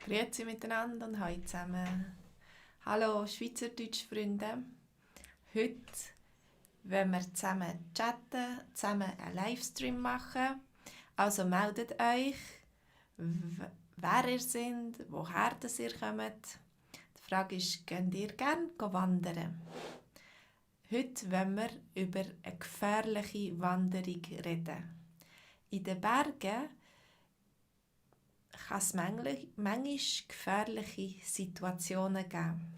Grüezi miteinander und hallo zusammen. Hallo Schweizerdeutsch-Freunde. Heute wollen wir zusammen chatten, zusammen einen Livestream machen. Also meldet euch, wer ihr seid, woher ihr kommt. Die Frage ist, geht ihr gerne wandern? Heute wollen wir über eine gefährliche Wanderung reden. In den Bergen kann es manchmal gefährliche Situationen geben.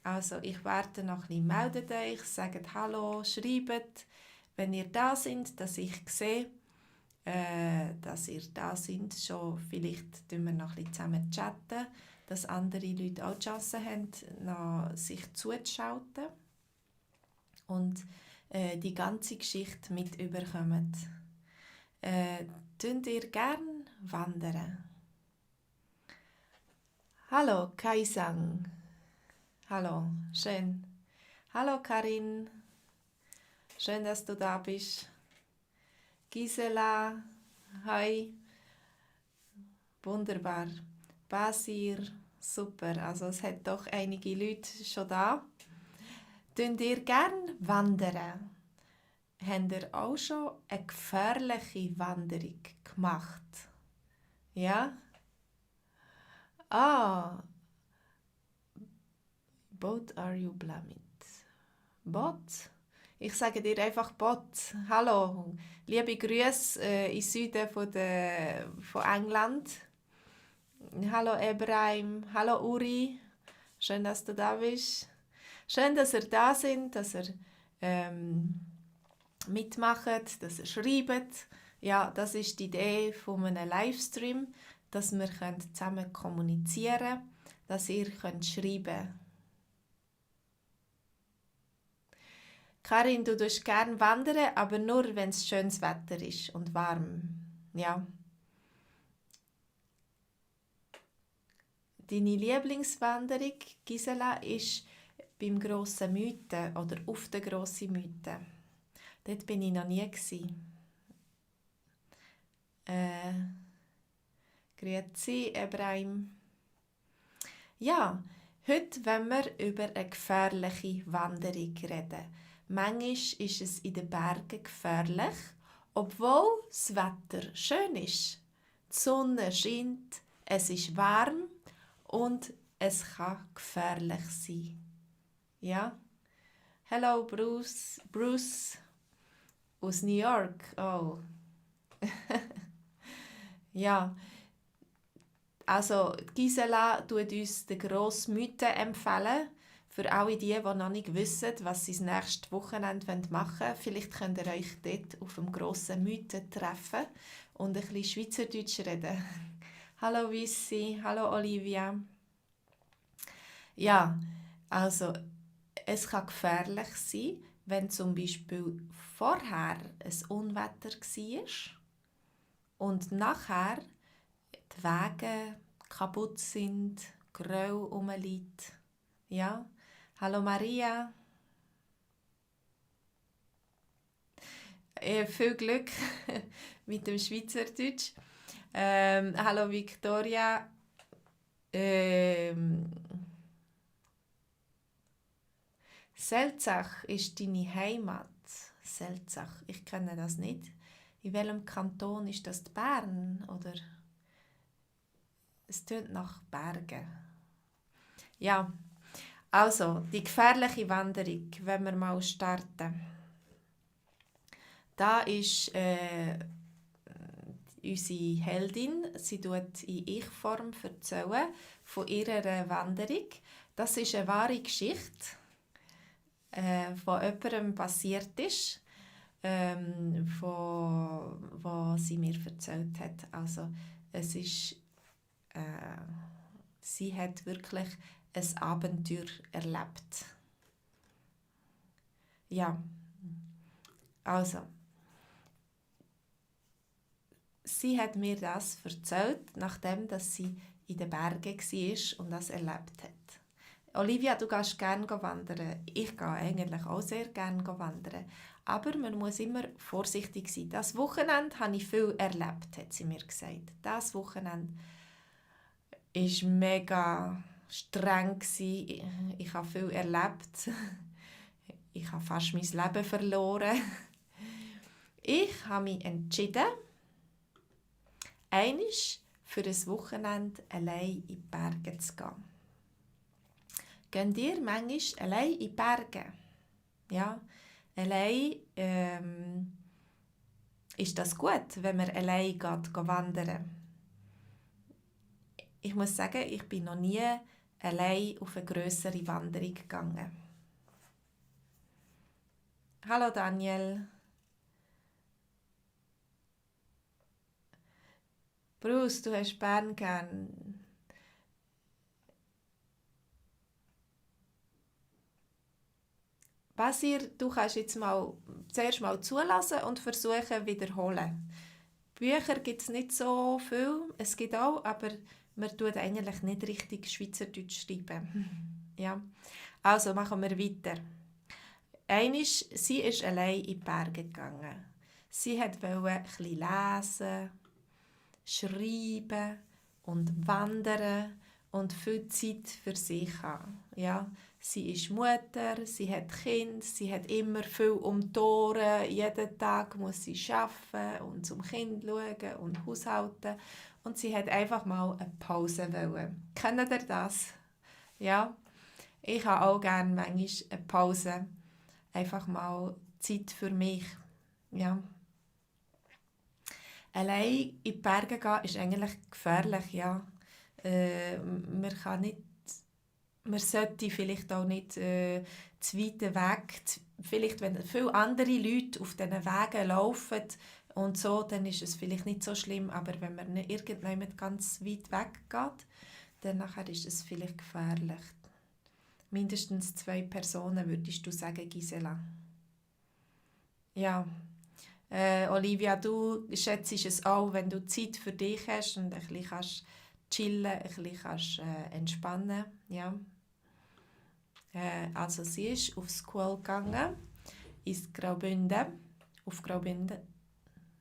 Also ich warte noch ein bisschen, meldet euch, sagt Hallo, schreibt, wenn ihr da seid, dass ich sehe, dass ihr da seid. Schon vielleicht tun wir noch ein bisschen zusammen chatten, dass andere Leute auch die Chance haben, noch sich zuzuschalten und die ganze Geschichte mit überkommen. Tun ihr gerne wandern? Hallo Kaisang. Hallo, schön. Hallo Karin. Schön, dass du da bist. Gisela. Hi. Wunderbar. Basir. Super. Also es hat doch einige Leute schon da. Tun ihr gerne wandern? Habt ihr auch schon eine gefährliche Wanderung gemacht? Ja? Ah, both are you blamed? Bot? Ich sage dir einfach Bot. Hallo, liebe Grüße im Süden von England. Hallo Ebrahim, hallo Uri. Schön, dass du da bist. Schön, dass ihr da sind, dass ihr mitmacht, dass ihr schreibt. Ja, das ist die Idee von einem Livestream, dass wir zusammen kommunizieren können, dass ihr schreiben könnt. Karin, du tust gerne wandern, aber nur, wenn es schönes Wetter ist und warm. Ja. Deine Lieblingswanderung, Gisela, ist beim grossen Mythen oder auf der grossen Mythen. Dort war ich noch nie. Grüezi, Ebrahim. Ja, heute wollen wir über eine gefährliche Wanderung reden. Manchmal ist es in den Bergen gefährlich, obwohl das Wetter schön ist. Die Sonne scheint, es ist warm und es kann gefährlich sein. Ja? Hello Bruce aus New York. Oh. Ja. Also Gisela tut uns den grossen Mythen empfehlen. Für alle die noch nicht wissen, was sie das nächste Wochenende machen wollen. Vielleicht könnt ihr euch dort auf dem grossen Mythen treffen und ein bisschen Schweizerdeutsch reden. Hallo Wissi, hallo Olivia. Ja, also es kann gefährlich sein, wenn zum Beispiel vorher ein Unwetter war und nachher die Wege kaputt sind, Grau rumliegt. Ja, hallo Maria. Viel Glück mit dem Schweizerdeutsch. Hallo Victoria. Selzach ist deine Heimat. Selzach, ich kenne das nicht. In welchem Kanton ist das? Bern oder? Es tönt nach Bergen. Ja, also die gefährliche Wanderung, wenn wir mal starten. Da ist unsere Heldin, sie tut in Ich-Form erzählen von ihrer Wanderung. Das ist eine wahre Geschichte, von jemandem passiert ist, was sie mir erzählt hat. Also es ist, sie hat wirklich ein Abenteuer erlebt. Ja, also sie hat mir das erzählt, nachdem dass sie in den Bergen war und das erlebt hat. Olivia, du gehst gerne wandern. Ich gehe eigentlich auch sehr gerne wandern. Aber man muss immer vorsichtig sein. Das Wochenende habe ich viel erlebt, hat sie mir gesagt. Das Wochenende war mega streng. Ich habe viel erlebt. Ich habe fast mein Leben verloren. Ich habe mich entschieden, einmal für ein Wochenende allein in die Berge zu gehen. Geht ihr manchmal allein in die Berge? Ja, allein ist das gut, wenn man allein geht wandern. Ich muss sagen, ich bin noch nie allein auf eine grössere Wanderung gegangen. Hallo Daniel. Bruce, du hast Bern gern. Basir, du kannst jetzt zuerst mal zulassen und versuchen wiederholen. Bücher gibt es nicht so viel, es gibt auch, aber man tut eigentlich nicht richtig Schweizerdeutsch schreiben. Ja. Also machen wir weiter. Sie ist allein in die Berge gegangen. Sie wollte ein bisschen lesen, schreiben und wandern und viel Zeit für sich haben. Ja, sie ist Mutter, sie hat Kind, sie hat immer viel um die Ohren. Jeden Tag muss sie arbeiten und zum Kind schauen und haushalten. Und sie hat einfach mal eine Pause wollen. Kennt ihr das? Ja, ich habe auch gerne manchmal eine Pause. Einfach mal Zeit für mich. Ja. Allein in die Berge gehen ist eigentlich gefährlich, ja. Man sollte vielleicht auch nicht zu weit weg, vielleicht wenn viele andere Leute auf diesen Wegen laufen und so, dann ist es vielleicht nicht so schlimm, aber wenn man nicht irgendjemand ganz weit weg geht, dann nachher ist es vielleicht gefährlich. Mindestens 2 Personen, würdest du sagen, Gisela? Ja. Olivia, du schätzt es auch, wenn du Zeit für dich hast und ein bisschen kannst chillen, ein bisschen kannst, entspannen. Ja. Also sie ist aufs School gegangen, ins Graubünden,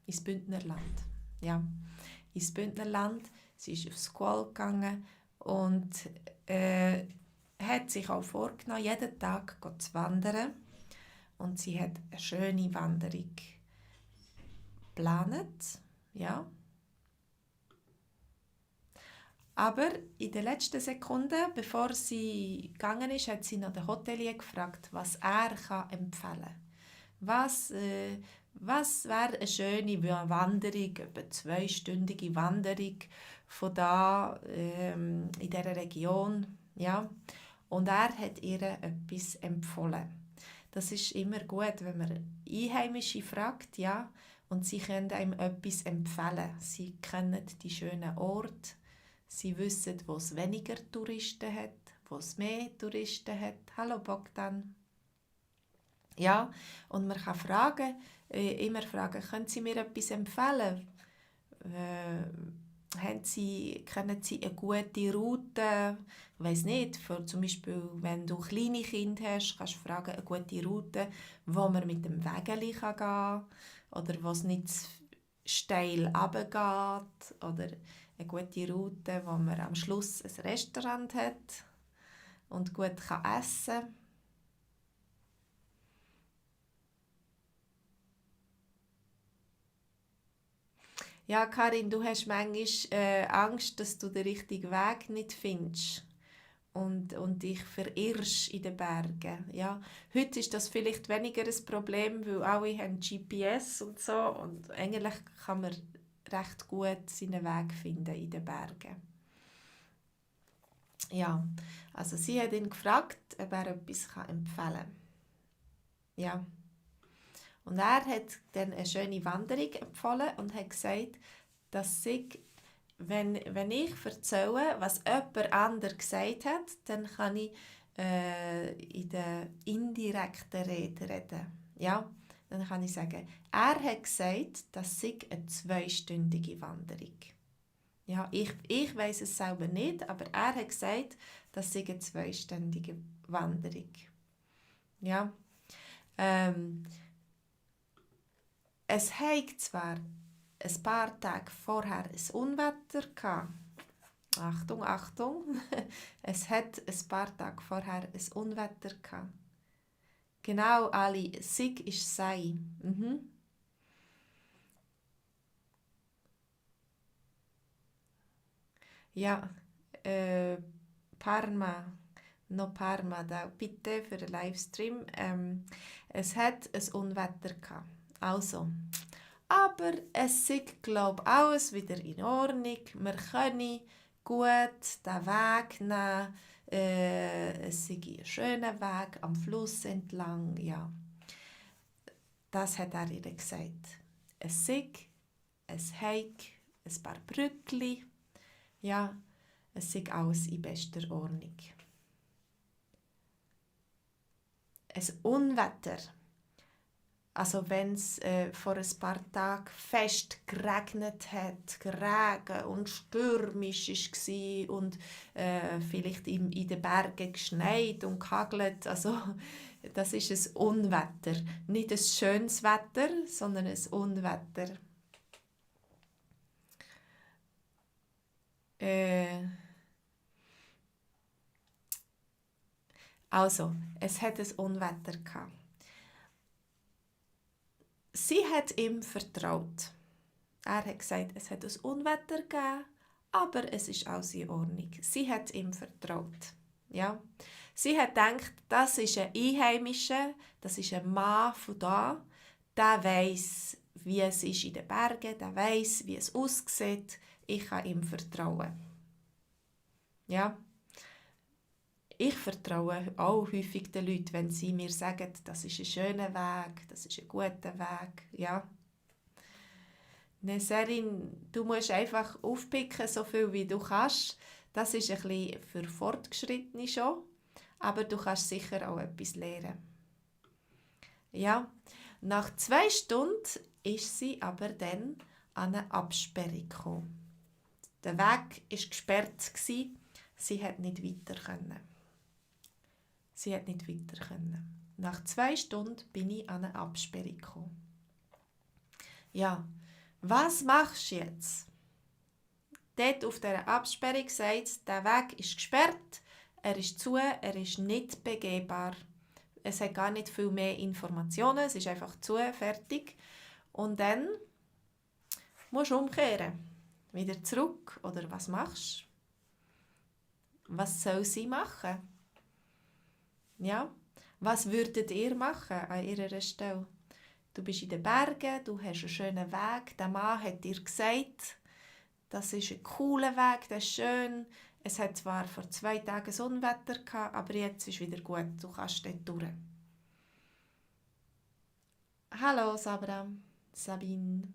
ins Bündnerland. Ja, ins Bündnerland. Sie ist aufs School gegangen und hat sich auch vorgenommen, jeden Tag zu wandern. Und sie hat eine schöne Wanderung geplant. Ja. Aber in den letzten Sekunden, bevor sie gegangen ist, hat sie noch den Hotelier gefragt, was er empfehlen kann. Was wäre eine schöne Wanderung, etwa 2-stündige Wanderung von da in dieser Region. Ja. Und er hat ihr etwas empfohlen. Das ist immer gut, wenn man Einheimische fragt, ja, und sie können einem etwas empfehlen. Sie kennen die schönen Orte, sie wissen, wo es weniger Touristen hat, wo es mehr Touristen hat. Hallo Bogdan. Ja, und man kann immer fragen, können Sie mir etwas empfehlen? Kennen Sie eine gute Route? Ich weiss nicht, zum Beispiel, wenn du kleine Kinder hast, kannst du fragen, eine gute Route, wo man mit dem Wägeli gehen kann oder wo es nicht steil runtergeht oder eine gute Route, wo man am Schluss ein Restaurant hat und gut essen kann. Ja, Karin, du hast manchmal Angst, dass du den richtigen Weg nicht findest und dich verirrst in den Bergen. Ja. Heute ist das vielleicht weniger ein Problem, weil alle haben GPS und so und eigentlich kann man recht gut seinen Weg finden in den Bergen. Ja, also sie hat ihn gefragt, ob er etwas empfehlen kann. Ja. Und er hat dann eine schöne Wanderung empfohlen und hat gesagt, dass wenn ich erzähle, was jemand anderes gesagt hat, dann kann ich in der indirekten Rede reden. Ja, dann kann ich sagen, er hat gesagt, das sei eine 2-stündige Wanderung. Ja, ich weiss es selber nicht, aber er hat gesagt, das sei eine 2-stündige Wanderung. Ja, es hatte zwar ein paar Tage vorher ein Unwetter gehabt, Achtung, Achtung, es hat ein paar Tage vorher ein Unwetter gehabt. Genau, Ali, Sig ist sei. Mhm. Ja, äh, Parma, noch Parma, da bitte für den Livestream. Es hat ein Unwetter gehabt. Also, aber es ist, glaube ich, alles wieder in Ordnung. Wir können gut den Weg nehmen. Es sei ein schöner Weg am Fluss entlang. Ja, das hat er ihr gesagt. Es sei, es heik, ein paar Brückli. Ja, es sei alles in bester Ordnung. Ein Unwetter. Also wenn es vor ein paar Tagen fest geregnet hat, geregen und stürmisch war und vielleicht in den Bergen geschneit und gehagelt, also das ist ein Unwetter. Nicht ein schönes Wetter, sondern ein Unwetter. Also, es hat ein Unwetter gehabt. Sie hat ihm vertraut. Er hat gesagt, es hat ein Unwetter gegeben, aber es ist alles in Ordnung. Sie hat ihm vertraut. Ja? Sie hat gedacht, das ist ein Einheimischer, das ist ein Mann von da, der weiss, wie es ist in den Bergen, der weiss, wie es aussieht. Ich kann ihm vertrauen. Ja? Ich vertraue auch häufig den Leuten, wenn sie mir sagen, das ist ein schöner Weg, das ist ein guter Weg. Ja? Neserin, du musst einfach aufpicken, so viel wie du kannst. Das ist ein bisschen für Fortgeschrittene schon, aber du kannst sicher auch etwas lernen. Ja, nach 2 Stunden ist sie aber dann an eine Absperrung gekommen. Der Weg war gesperrt, sie hat nicht weiter können. Sie hat nicht weiter können. Nach 2 Stunden bin ich an eine Absperrung gekommen. Ja, was machst du jetzt? Dort auf dieser Absperrung sagt, der Weg ist gesperrt, er ist zu, er ist nicht begehbar. Es hat gar nicht viel mehr Informationen, es ist einfach zu, fertig. Und dann musst du umkehren. Wieder zurück. Oder was machst du? Was soll sie machen? Ja? Was würdet ihr machen an ihrer Stelle? Du bist in den Bergen, du hast einen schönen Weg. Der Mann hat dir gesagt, das ist ein cooler Weg, das ist schön. Es hat zwar vor 2 Tagen Unwetter gehabt, aber jetzt ist wieder gut, du kannst dort durch. Hallo Sabra, Sabine.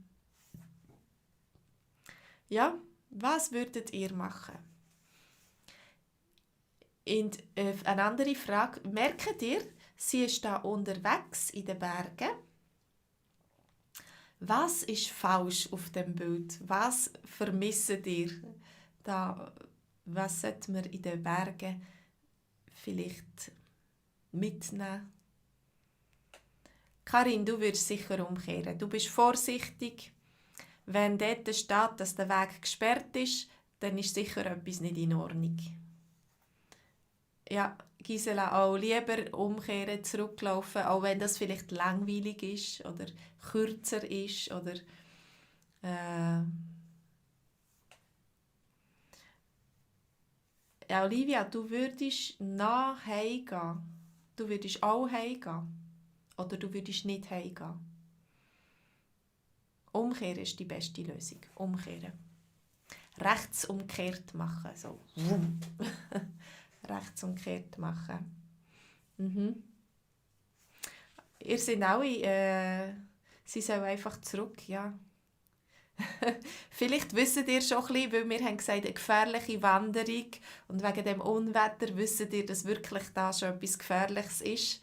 Ja, was würdet ihr machen? Und eine andere Frage, merkt ihr, sie ist da unterwegs in den Bergen. Was ist falsch auf dem Bild? Was vermisst ihr? Da, was sollte man in den Bergen vielleicht mitnehmen? Karin, du wirst sicher umkehren. Du bist vorsichtig. Wenn dort steht, dass der Weg gesperrt ist, dann ist sicher etwas nicht in Ordnung. Ja, Gisela, auch lieber umkehren, zurücklaufen, auch wenn das vielleicht langweilig ist oder kürzer ist oder ja, Olivia, du würdest nach Hause gehen. Du würdest auch heimgehen. Oder du würdest nicht heimgehen. Umkehren ist die beste Lösung. Umkehren. Rechts umkehrt machen. So. Rechts umkehrt machen. Mhm. Ihr seid alle, sie sollen einfach zurück, ja. Vielleicht wisst ihr schon ein bisschen, weil wir haben gesagt, eine gefährliche Wanderung und wegen dem Unwetter wisst ihr, dass wirklich da schon etwas Gefährliches ist.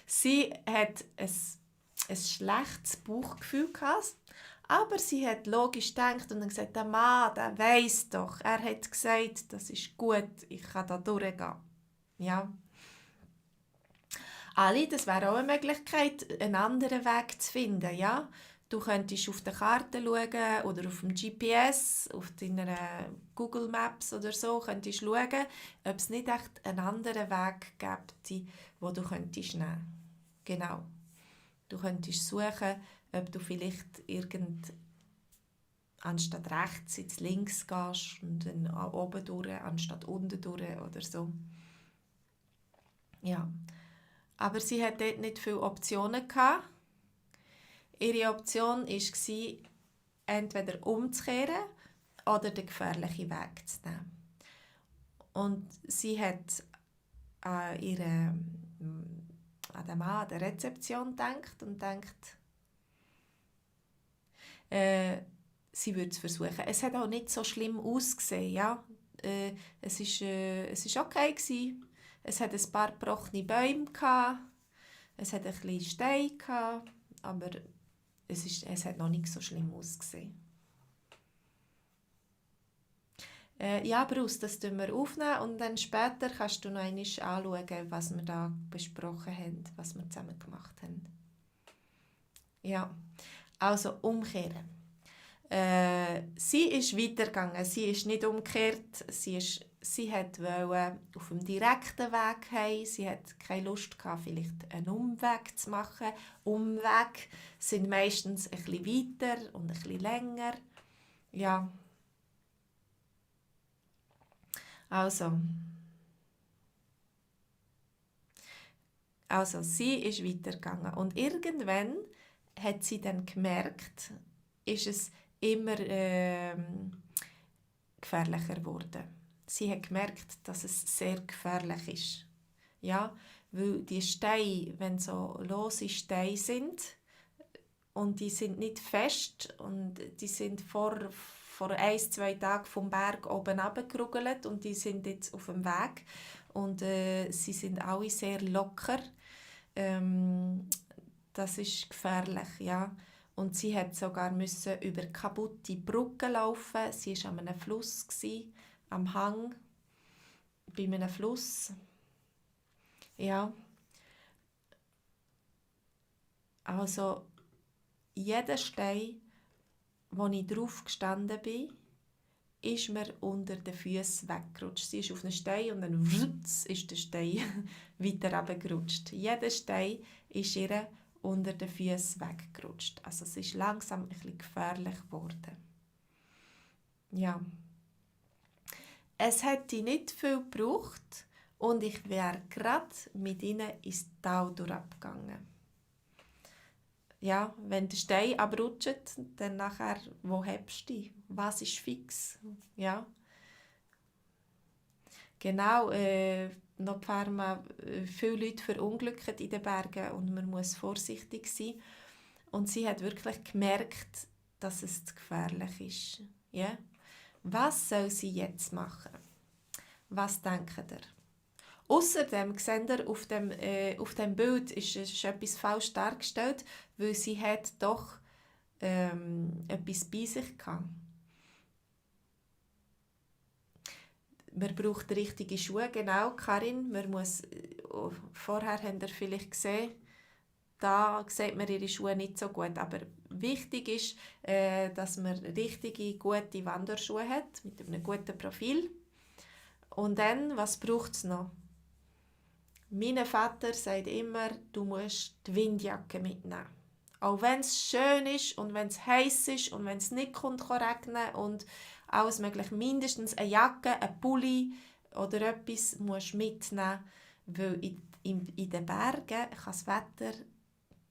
Sie hat ein schlechtes Bauchgefühl gehabt, aber sie hat logisch gedacht und dann gesagt, der Mann, der weiss doch, er hat gesagt, das ist gut, ich kann da durchgehen. Ja. Ali, das wäre auch eine Möglichkeit, einen anderen Weg zu finden, ja. Du könntest auf der Karte schauen oder auf dem GPS, auf deiner Google Maps oder so, könntest schauen, ob es nicht echt einen anderen Weg gibt, den du könntest nehmen. Genau. Du könntest suchen, ob du vielleicht anstatt rechts ins links gehst und dann oben durch, anstatt unten durch oder so. Ja. Aber sie hat dort nicht viele Optionen gehabt. Ihre Option war, entweder umzukehren oder den gefährlichen Weg zu nehmen. Und sie hat an den Mann an der Rezeption gedacht und denkt, sie würde es versuchen. Es hat auch nicht so schlimm ausgesehen, ja. Es war okay gewesen. Es hat ein paar gebrochene Bäume gehabt. Es hat ein bisschen Steine gehabt, aber es hat noch nicht so schlimm ausgesehen. Ja, Bruce, das tun wir aufnehmen und dann später kannst du noch einmal anschauen, was wir da besprochen haben, was wir zusammen gemacht haben. Ja, also umkehren. Sie ist weitergegangen, sie ist nicht umgekehrt, sie wollte auf dem direkten Weg heim, sie hat keine Lust gehabt, vielleicht einen Umweg zu machen. Umwege sind meistens ein bisschen weiter und ein bisschen länger. Ja. Also sie ist weitergegangen und irgendwann hat sie dann gemerkt, ist es immer gefährlicher geworden. Sie hat gemerkt, dass es sehr gefährlich ist. Ja, weil die Steine, wenn so lose Steine sind und die sind nicht fest und die sind vor 1-2 Tagen vom Berg oben runtergerugelt und die sind jetzt auf dem Weg und sie sind alle sehr locker. Das ist gefährlich, ja. Und sie musste sogar über kaputte Brücken laufen. Sie war an einem Fluss, am Hang, bei einem Fluss. Ja. Also, jeder Stein, wo ich drauf gestanden bin, ist mir unter den Füßen weggerutscht. Sie ist auf einen Stein und dann ist der Stein weiter runtergerutscht. Jeder Stein ist ihr unter den Füßen weggerutscht. Also es ist langsam ein bisschen gefährlich geworden. Ja. Es hätte nicht viel gebraucht und ich wäre gerade mit ihnen ins Tal durchgegangen. Ja, wenn der Stein abrutscht, dann nachher, wo hebst du dich? Was ist fix? Ja. Genau, noch ein paar Mal, viele Leute verunglücken in den Bergen und man muss vorsichtig sein. Und sie hat wirklich gemerkt, dass es zu gefährlich ist. Ja? Was soll sie jetzt machen? Was denkt ihr? Außerdem seht ihr, auf dem Bild ist etwas falsch dargestellt, weil sie hat doch etwas bei sich hatte. Man braucht richtige Schuhe, genau, Karin. Vorher habt ihr vielleicht gesehen, da sieht man ihre Schuhe nicht so gut. Aber wichtig ist, dass man richtige, gute Wanderschuhe hat, mit einem guten Profil. Und dann, was braucht es noch? Mein Vater sagt immer, du musst die Windjacke mitnehmen. Auch wenn es schön ist und wenn es heiß ist und wenn es nicht regnen und alles mögliche. Mindestens eine Jacke, ein Pulli oder etwas musst du mitnehmen, weil in den Bergen kann das Wetter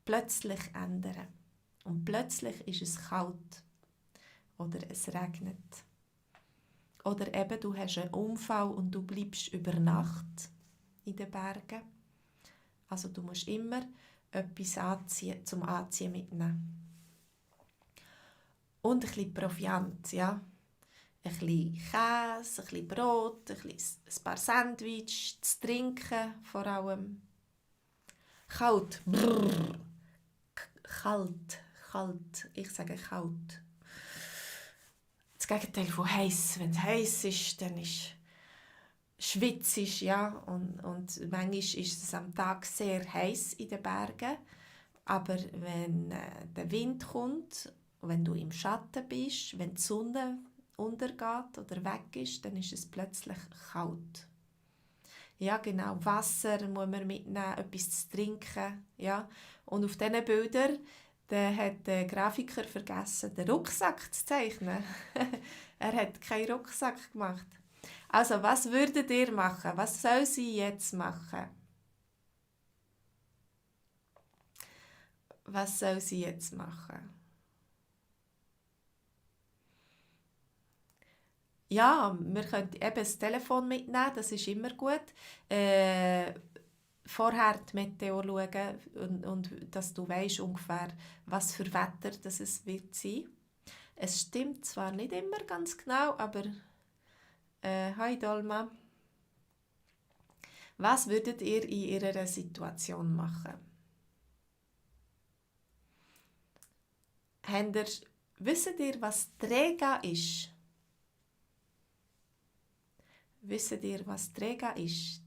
plötzlich ändern. Und plötzlich ist es kalt oder es regnet. Oder eben du hast einen Unfall und du bleibst über Nacht in den Bergen. Also du musst immer etwas zum Anziehen mitnehmen. Und ein bisschen Proviant, ja. Ein bisschen Käse, ein bisschen Brot, ein paar Sandwich, zu trinken vor allem. Kalt. Brrr. Kalt. Ich sage kalt. Das Gegenteil von heiß. Wenn es heiß ist, dann ist schwitzig, ja. Und manchmal ist es am Tag sehr heiß in den Bergen. Aber wenn der Wind kommt, wenn du im Schatten bist, wenn die Sonne untergeht oder weg ist, dann ist es plötzlich kalt. Ja, genau. Wasser muss man mitnehmen, etwas zu trinken. Ja. Und auf diesen Bildern hat der Grafiker vergessen, den Rucksack zu zeichnen. Er hat keinen Rucksack gemacht. Also, was würdet ihr machen? Was soll sie jetzt machen? Was soll sie jetzt machen? Ja, wir können eben das Telefon mitnehmen, das ist immer gut. Äh, Vorher die Meteo schauen und dass du weißt ungefähr, was für Wetter das es wird sein. Es stimmt zwar nicht immer ganz genau, aber hi Dolma, was würdet ihr in ihrer Situation machen? Wisst ihr, was Träga ist? Wisst ihr, was Träga ist?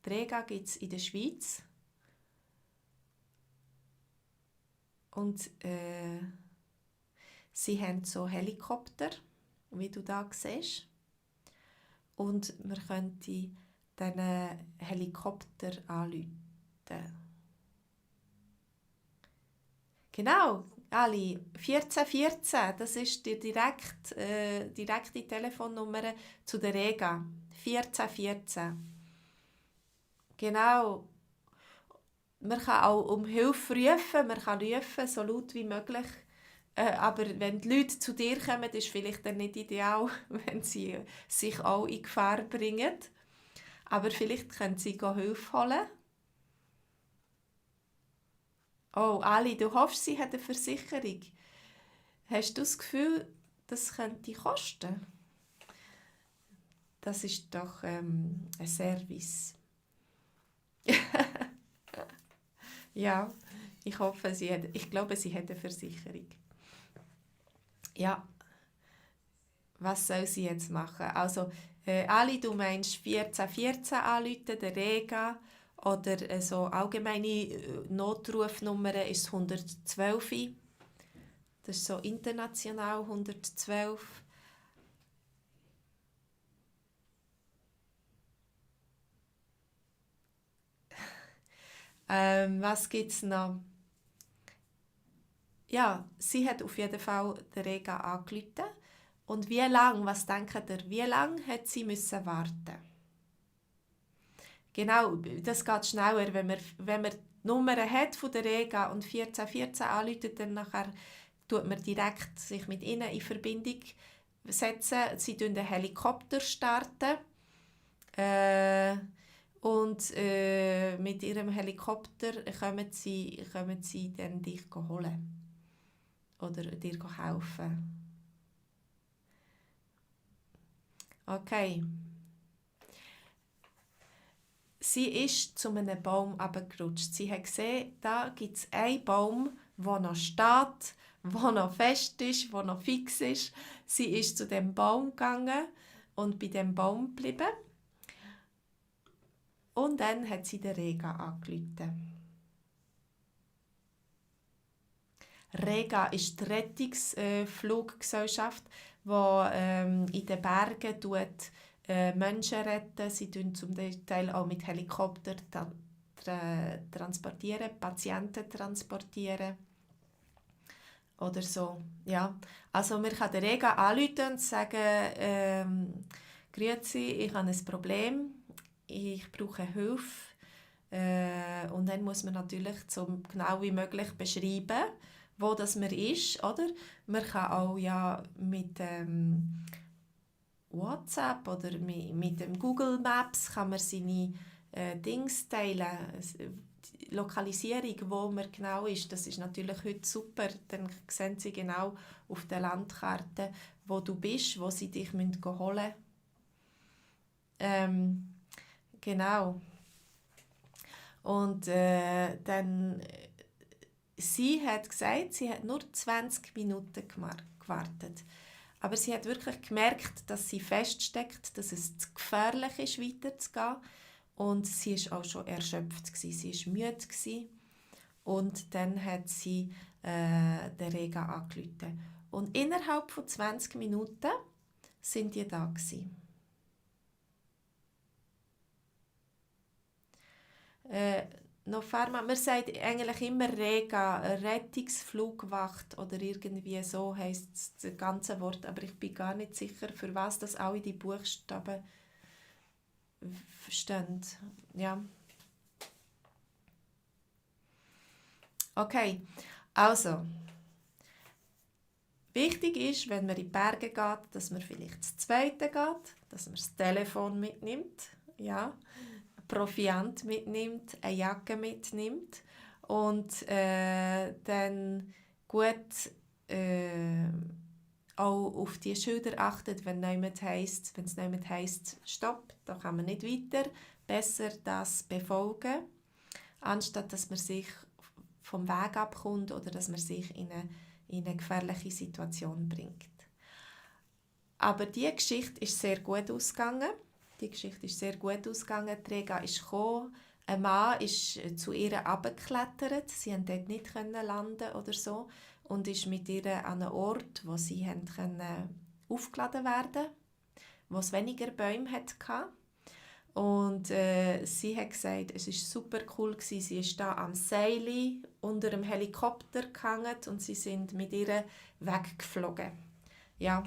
Träga gibt es in der Schweiz. Und sie haben so Helikopter, wie du da siehst. Und man könnte diesen Helikopter anrufen. Genau, Ali, 1414, das ist die direkte Telefonnummer zu der Rega. 1414. Genau. Man kann auch um Hilfe rufen, man kann rufen, so laut wie möglich. Aber wenn die Leute zu dir kommen, ist vielleicht dann nicht ideal, wenn sie sich auch in Gefahr bringen. Aber vielleicht können sie Hilfe holen. Oh, Ali, du hoffst, sie hat eine Versicherung. Hast du das Gefühl, das könnte kosten? Das ist doch ein Service. Ja, ich glaube, sie hat eine Versicherung. Ja, was soll sie jetzt machen? Also, Ali, du meinst 1414 anrufen, der Rega, oder so allgemeine Notrufnummer ist 112. Das ist so international 112. Was gibt es noch? Ja, sie hat auf jeden Fall den Rega angerufen. Und wie lange, was denkt ihr, wie lange hat sie müssen warten? Genau, das geht schneller, wenn man die Nummer hat von der Rega und 1414 anruft, dann nachher tut man direkt sich mit ihnen in Verbindung setzen. Sie starten den Helikopter. Äh, und mit ihrem Helikopter kommen sie dann dich holen oder dir helfen. Okay. Sie ist zu einem Baum herabgerutscht. Sie hat gesehen, da gibt es einen Baum, der noch steht, der noch fest ist, der noch fix ist. Sie ist zu dem Baum gegangen und bei dem Baum geblieben. Und dann hat sie den Rega angerufen. Rega ist die Rettungsfluggesellschaft, die in den Bergen Menschen retten. Sie transportieren zum Teil auch mit Helikopter transportieren, Patienten transportieren oder so. Ja. Also man kann den Rega anrufen und sagen, «Grüezi, ich habe ein Problem, ich brauche Hilfe.» Und dann muss man natürlich so genau wie möglich beschreiben, wo das man ist, oder? Man kann auch ja mit WhatsApp oder mit dem Google Maps kann man seine Dings teilen, die Lokalisierung, wo man genau ist. Das ist natürlich heute super. Dann sehen sie genau auf der Landkarte, wo du bist, wo sie dich holen müssen. Genau. Und dann, sie hat gesagt, sie hat nur 20 Minuten gewartet. Aber sie hat wirklich gemerkt, dass sie feststeckt, dass es zu gefährlich ist, weiterzugehen. Und sie war auch schon erschöpft. Sie war müde. und dann hat sie den Rega angerufen. Und innerhalb von 20 Minuten sind die da gewesen. Noch Pharma, man sagt eigentlich immer Rega, Rettungsflugwacht oder irgendwie so heisst das ganze Wort, aber ich bin gar nicht sicher, für was das alle die Buchstaben stehen. Ja. Okay, also wichtig ist, wenn man in die Berge geht, dass man vielleicht das Zweite geht, dass man das Telefon mitnimmt, ja, Proviant mitnimmt, eine Jacke mitnimmt und dann gut auch auf die Schilder achtet, wenn es heisst, stopp, da kann man nicht weiter, besser das befolgen, anstatt dass man sich vom Weg abkommt oder dass man sich in eine gefährliche Situation bringt. Aber die Geschichte ist sehr gut ausgegangen. Die Rega ist gekommen. Ein Mann ist zu ihr herabgeklettert. Sie konnte dort nicht landen oder so. Und ist mit ihr an einen Ort, wo sie aufgeladen werden konnte, wo es weniger Bäume hatte. Und sie hat gesagt, es war super cool. Sie ist da am Seil unter einem Helikopter gehangen und sie sind mit ihr weggeflogen. Ja,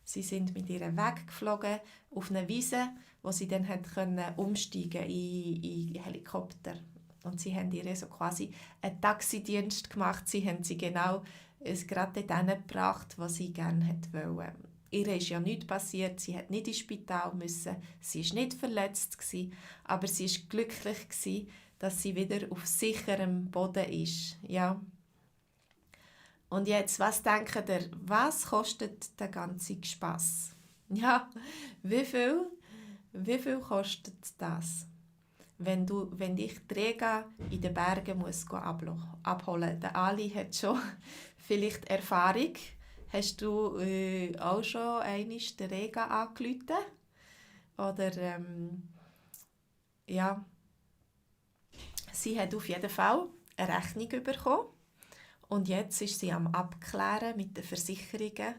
sie sind mit ihr weggeflogen auf eine Wiese, wo sie dann umsteigen in Helikopter. Und sie haben ihr so quasi einen Taxidienst gemacht. Sie haben sie genau gerade dorthin gebracht, was sie gerne wollte. Ihr ist ja nichts passiert, sie hat nicht ins Spital müssen, sie war nicht verletzt, aber sie war glücklich, dass sie wieder auf sicherem Boden ist. Ja. Und jetzt, was denkt ihr, was kostet der ganze Spass? Ja, wie viel kostet das? Wenn ich die Rega in den Bergen abholen muss. Der Ali hat schon vielleicht Erfahrung. Hast du auch schon einmal den Rega angerufen? Oder ja, sie hat auf jeden Fall eine Rechnung bekommen. Und jetzt ist sie am Abklären mit den Versicherungen,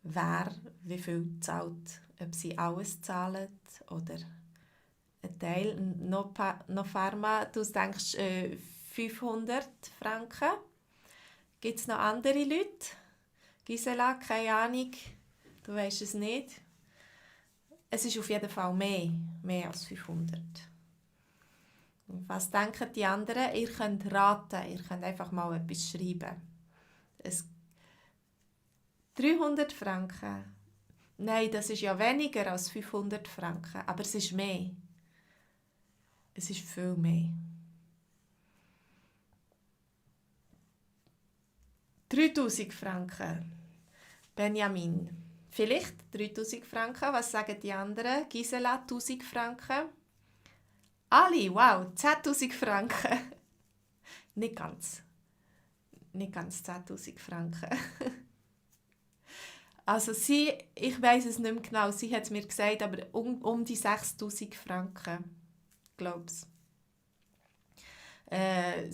wer wie viel zahlt. Ob sie alles zahlen oder ein Teil. Noch Pharma, du denkst 500 Franken. Gibt es noch andere Leute? Gisela, keine Ahnung, du weisst es nicht. Es ist auf jeden Fall mehr als 500. Was denken die anderen? Ihr könnt raten, ihr könnt einfach mal etwas schreiben. 300 Franken. Nein, das ist ja weniger als 500 Franken, aber es ist mehr. Es ist viel mehr. 3000 Franken. Benjamin. Vielleicht 3000 Franken. Was sagen die anderen? Gisela, 1000 Franken. Ali, wow, 10.000 Franken. Nicht ganz 10.000 Franken. Also ich weiss es nicht mehr genau, sie hat es mir gesagt, aber um die 6'000 Franken, glaube ich.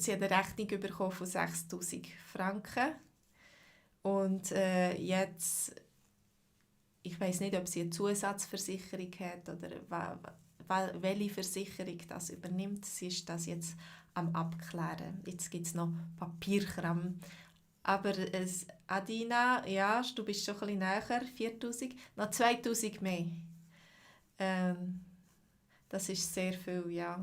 Sie hat eine Rechnung bekommen von 6'000 Franken. Und jetzt, ich weiss nicht, ob sie eine Zusatzversicherung hat oder welche Versicherung das übernimmt. Sie ist das jetzt am Abklären. Jetzt gibt es noch Papierkram. Aber Adina, ja, du bist schon ein bisschen näher, 4'000, noch 2'000 mehr. Das ist sehr viel, ja.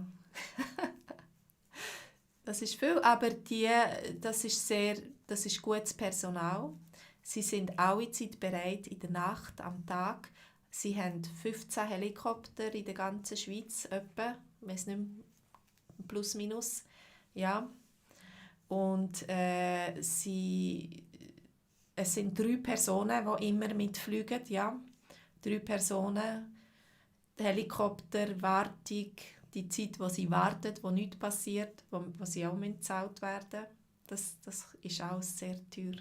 Das ist viel, aber das ist gutes Personal. Sie sind alle Zeit bereit, in der Nacht, am Tag. Sie haben 15 Helikopter in der ganzen Schweiz, etwa, ich weiss nicht mehr, plus minus, ja. Und es sind 3 Personen, die immer mitfliegen, ja. 3 Personen, die Helikopter, Wartung, die Zeit, wo sie warten, wo nichts passiert, wo sie auch bezahlt werden. Das ist alles sehr teuer.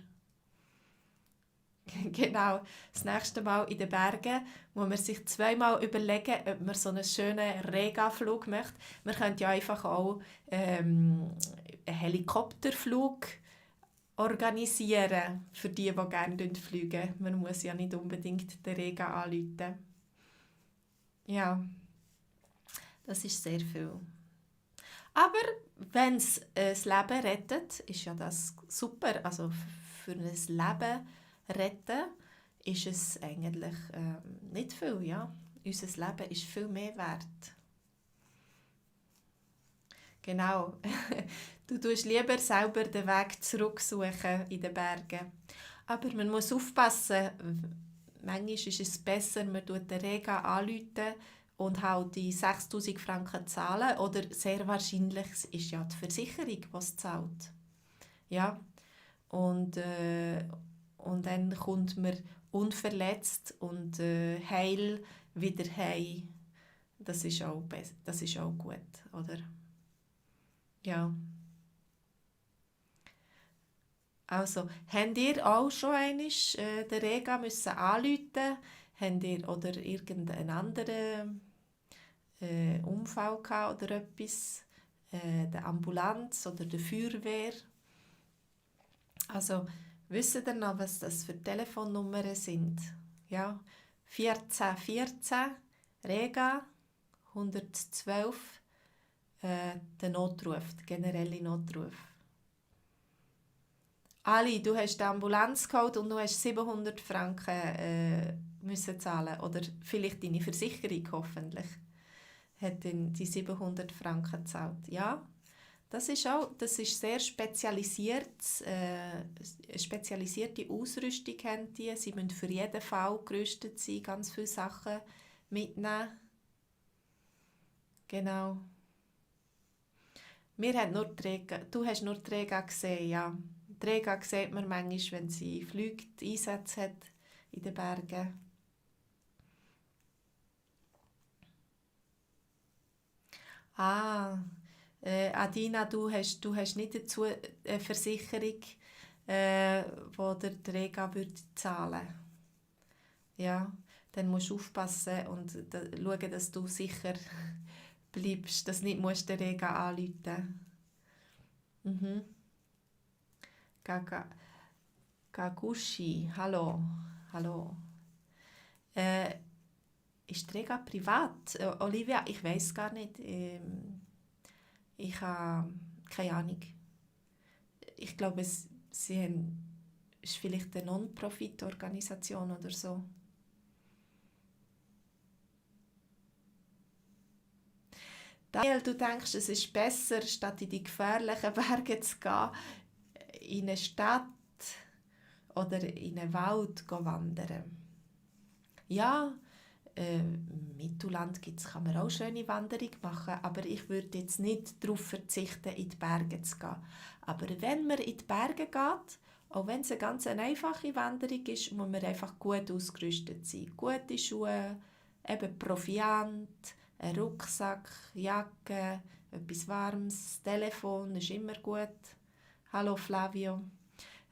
Genau, das nächste Mal in den Bergen muss man sich 2-mal überlegen, ob man so einen schönen Rega-Flug möchte. Man könnte ja einfach auch einen Helikopterflug organisieren für die gerne fliegen. Man muss ja nicht unbedingt den Rega anrufen. Ja, das ist sehr viel. Aber wenn es das Leben rettet, ist ja das super. Also für ein Leben retten ist es eigentlich nicht viel. Ja? Unser Leben ist viel mehr wert. Genau. Du tust lieber selber den Weg zurücksuchen in den Bergen. Aber man muss aufpassen. Manchmal ist es besser, man tut den Rega anrufen und halt die 6'000 Franken zahlen. Oder sehr wahrscheinlich ist ja die Versicherung, die es zahlt. Ja. Und dann kommt man unverletzt und heil wieder heim. Das ist auch gut, oder? Ja. Also, habt ihr auch schon einmal den Rega müssen anrufen? Habt ihr oder irgendeinen anderen Unfall gehabt oder etwas? Der Ambulanz oder der Feuerwehr? Also, wisst ihr noch, was das für Telefonnummern sind? Ja, 1414 Rega 112 der Notruf, der generelle Notruf. Ali, du hast die Ambulanz geholt und du hast 700 Franken müssen zahlen. Oder vielleicht deine Versicherung, hoffentlich, hat die 700 Franken gezahlt. Ja, das ist sehr spezialisiert. Spezialisierte Ausrüstung haben die. Sie müssen für jeden Fall gerüstet sein, ganz viele Sachen mitnehmen. Genau. Du hast nur die Rega gesehen, ja. Die Rega sieht man manchmal, wenn sie fliegt, Einsätze hat in den Bergen. Adina, du hast nicht dazu eine Versicherung, wo der Rega würde zahlen. Ja, dann musst du aufpassen und schauen, dass du sicher bleibst, dass du nicht musst den Rega anrufen musst. Mhm. Gagushi, hallo. Hallo. Ist die Rega privat? Olivia, ich weiß gar nicht. Ich habe keine Ahnung. Ich glaube, es ist vielleicht eine Non-Profit-Organisation oder so. Daniel, du denkst, es ist besser, statt in die gefährlichen Berge zu gehen, in eine Stadt oder in einen Wald wandern. Ja, im Mittelland kann man auch schöne Wanderung machen, aber ich würde jetzt nicht darauf verzichten, in die Berge zu gehen. Aber wenn man in die Berge geht, auch wenn es eine ganz einfache Wanderung ist, muss man einfach gut ausgerüstet sein. Gute Schuhe, eben Proviant, ein Rucksack, Jacke, etwas Warmes, Telefon ist immer gut. Hallo Flavio.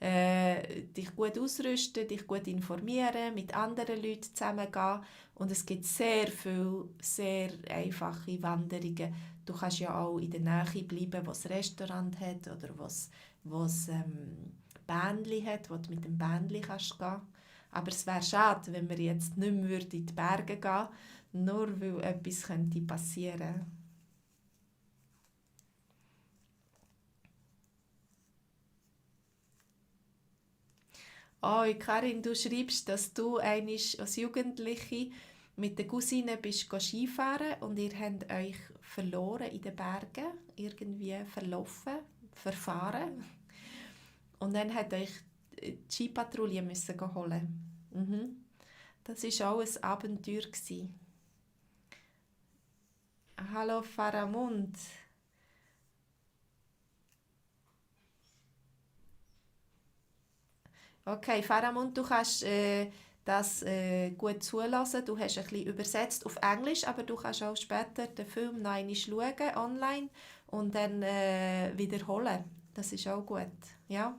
Dich gut ausrüsten, dich gut informieren, mit anderen Leuten zusammengehen. Und es gibt sehr viele, sehr einfache Wanderungen. Du kannst ja auch in der Nähe bleiben, wo es Restaurant hat oder wo es Bähnchen hat, wo du mit dem Bähnchen kannst gehen. Aber es wäre schade, wenn wir jetzt nicht mehr in die Berge gehen würden, nur weil etwas passieren könnte. Oh, Karin, du schreibst, dass du als Jugendliche mit der Cousine bist Skifahren und ihr habt euch verloren in den Bergen, irgendwie verfahren. Und dann hat euch die Skipatrouille müssen holen. Mhm. Das war auch ein Abenteuer. Hallo Faramund. Okay, Faramund, du kannst das gut zulassen. Du hast ein bisschen übersetzt auf Englisch, aber du kannst auch später den Film noch einmal schauen, online und dann wiederholen. Das ist auch gut. Ja?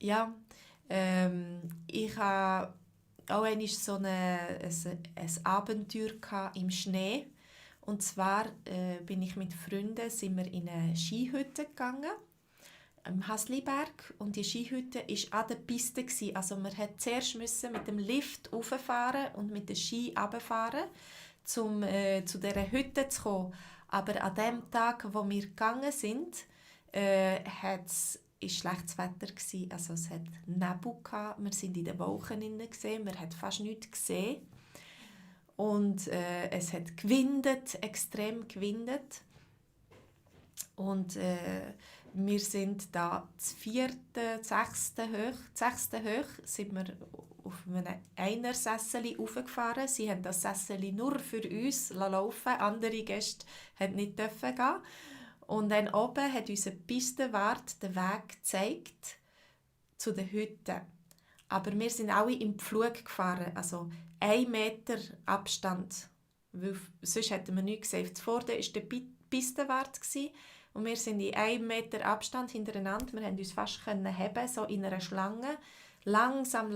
Ja. Ich hatte auch einmal ein Abenteuer im Schnee. Und zwar bin ich mit Freunden sind wir in eine Skihütte gegangen, am Hasliberg. Und die Skihütte war an der Piste. Also man musste zuerst mit dem Lift rauffahren und mit dem Ski runterfahren, um zu dieser Hütte zu kommen. Aber an dem Tag, wo wir gegangen sind, war schlechtes Wetter. Also es hat Nebel gehabt. Wir waren in den Wolken gesehen. Man hat fast nichts gesehen. Und es hat gewindet, extrem gewindet. Und wir sind da das 4., 6. hoch, sind wir auf einem Einersessel raufgefahren. Sie haben das Sessel nur für uns laufen, andere Gäste durften nicht gehen. Und dann oben hat unser Pistenwart den Weg gezeigt zu den Hütten. Aber wir sind alle im Pflug gefahren, also 1 Meter Abstand. Weil sonst hätten wir nichts gesehen. Zuvor war der Pistenwart und wir sind in 1 Meter Abstand hintereinander. Wir konnten uns fast heben, so in einer Schlange. Langsam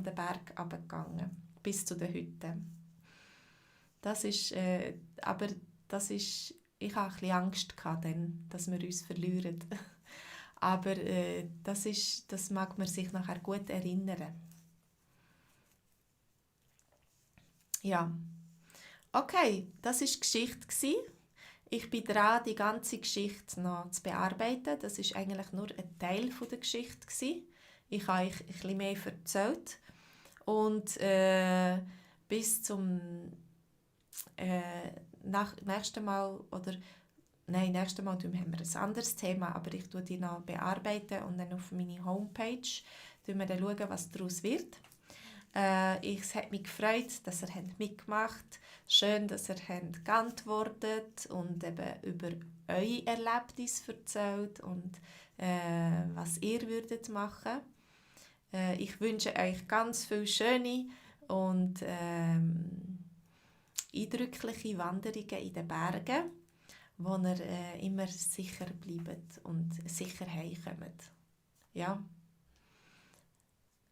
den Berg runtergegangen, bis zu den Hütten. Ich hatte ein bisschen Angst, dass wir uns verlieren. Aber das mag man sich nachher gut erinnern. Ja, okay, das war die Geschichte. Ich bin dran, die ganze Geschichte noch zu bearbeiten. Das ist eigentlich nur ein Teil der Geschichte. Ich habe euch ein bisschen mehr erzählt. Und bis zum nächsten Mal, nächstes Mal haben wir ein anderes Thema, aber ich tue die noch bearbeiten und dann auf meine Homepage schauen wir dann, was daraus wird. Es hat mich gefreut, dass ihr mitgemacht habt. Schön, dass ihr geantwortet und eben über eure Erlebnisse erzählt und was ihr würdet machen. Ich wünsche euch ganz viele schöne und eindrückliche Wanderungen in den Bergen, wo ihr immer sicher bleibt und sicher heimkommt. Ja?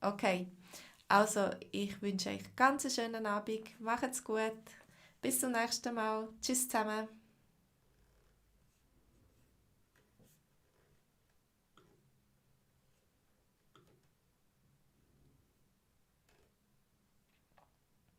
Okay. Also, ich wünsche euch einen ganz schönen Abend. Macht's gut. Bis zum nächsten Mal. Tschüss zusammen.